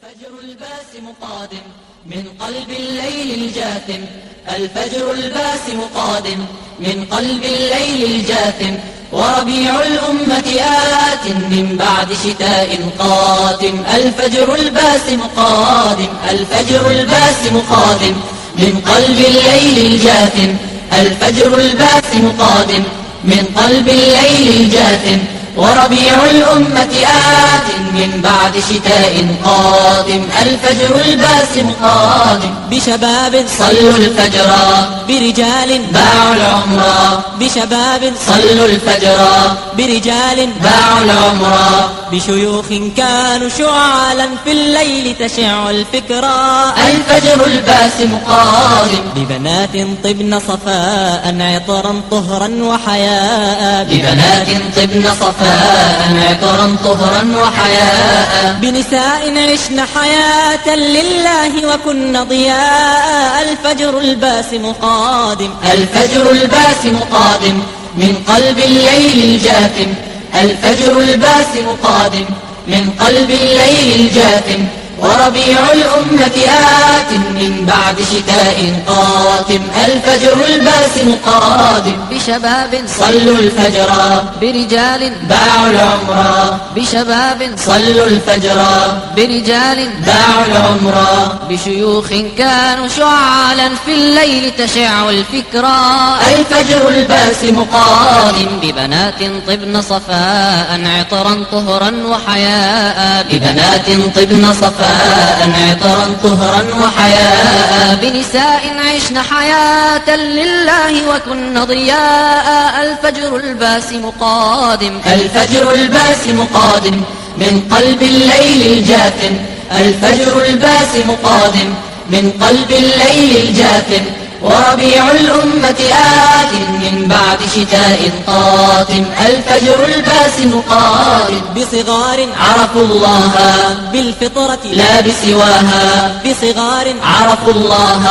الفجر الباسم قادم من قلب الليل الجاثم. الفجر الباسم قادم من قلب الليل الجاثم. وربيع الأمة آت من بعد شتاء قاتم. الفجر الباسم قادم. الفجر الباسم قادم من قلب الليل الجاثم. الفجر الباسم قادم من قلب الليل الجاثم. وربيع الأمة آت من بعد شتاء قادم. الفجر الباسم قادم بشباب صلوا الفجر، برجال باعوا العمر. بشباب صلوا الفجر، برجال باعوا العمر. بشيوخ كانوا شعالا في الليل تشع الفكرة. الفجر الباسم قادم ببنات طبن صفاء عطرا طهرا وحياء. ببنات طبن صفاء عطرا طهرا وحياء. بنساء عشن حياة لله وكن ضياء. الفجر الباسم قادم. الفجر الباسم قادم من قلب الليل الجاثم. الفجر الباسم قادم من قلب الليل الجاثم. وربيع الأمة آت من بعد شتاء قاتم. الفجر الباسم قادم بشباب صلوا الفجر، برجال باعوا العمر. بشباب صلوا الفجر، برجال باعوا العمر. بشيوخ كانوا شعالا في الليل تشع الفكرة. الفجر الباسم قادم ببنات طبن صفاء عطرا طهرا وحياء. ببنات طبن صفاء عطرا طهرا وحياء. بنساء عشن حياة لله وكن ضياء. الفجر الباسم قادم. الفجر الباسم قادم من قلب الليل الجاثم. الفجر الباسم قادم من قلب الليل الجاثم. وربيع الأمة آت من بعد شتاء قاتم. الفجر الباسم قادم بصغار عرفوا الله بالفطرة لا بسواها. بصغار عرفوا الله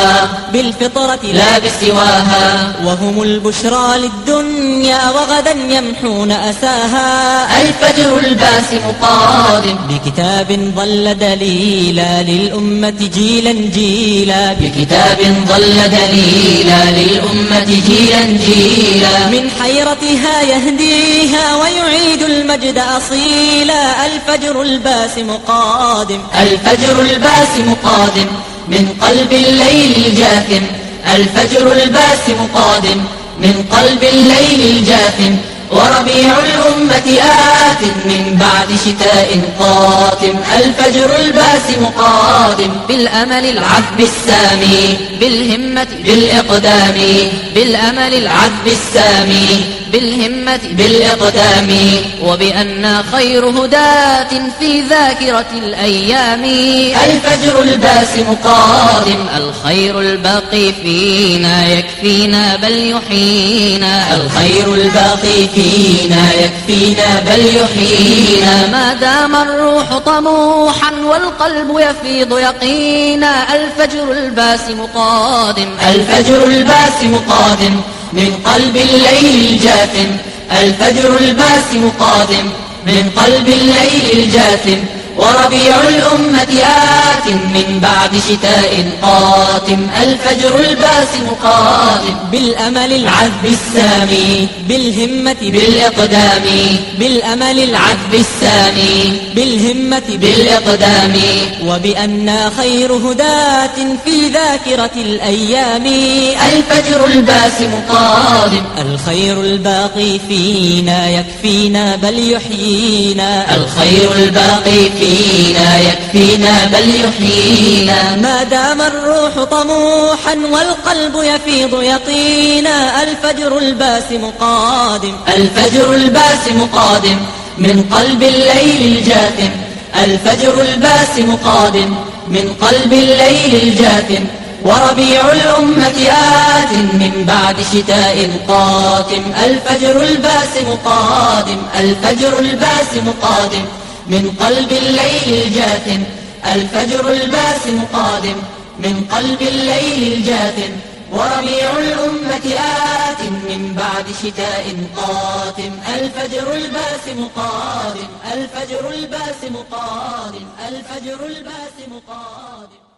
بالفطرة لا بسواها. وهم البشرى للدنيا وغدا يمحون أساها. الفجر الباسم قادم بكتاب ظل دليلا للأمة جيلا جيلا. بكتاب ظل دليلا للأمة جيلا جيلا. من حيرتها يهديها ويعيد المجد أصيلا. الفجر الباسم قادم. الفجر الباسم قادم من قلب الليل الجاثم. الفجر الباسم قادم من قلب الليل الجاثم. وربيع الأمة آت من بعد شتاء قاتم. الفجر الباسم قادم بالأمل العذب السامي، بالهمة بالإقدام. بالأمل العذب السامي، بالهمة بالإقدام. وبأن خير هداة في ذاكرة الأيام. الفجر الباسم قادم. الخير الباقي فينا يكفينا بل يحيينا. الخير الباقي فينا يكفينا بل يحيينا. ما دام الروح طموحا والقلب يفيض يقينا. الفجر الباسم قادم. الفجر الباسم قادم من قلب الليل الجاثم. الفجر الباسم قادم من قلب الليل الجاثم. وربيع الأمة آت من بعد شتاء قاتم. الفجر الباسم قادم بالأمل العذب السامي، بالهمة بالإقدام. بالأمل العذب السامي، بالهمة بالإقدام. وبأن خير هداة في ذاكرة الأيام. الفجر الباسم قادم. الخير الباقي فينا يكفينا بل يحيينا. الخير الباقي فينا يكفينا بل يحيينا. ما دام الروح طموحا والقلب يفيض يقينا. الفجر الباسم قادم. الفجر الباسم قادم من قلب الليل الجاثم. الفجر الباسم قادم من قلب الليل الجاثم. وربيع الأمة آت من بعد شتاء قاتم. الفجر الباسم قادم. الفجر الباسم قادم من قلب الليل الجاثم. الفجر الباسم قادم من قلب الليل الجاثم. وربيع الأمة آت من بعد شتاء قاتم. الفجر الباسم قادم، الفجر الباسم قادم، الفجر الباسم قادم.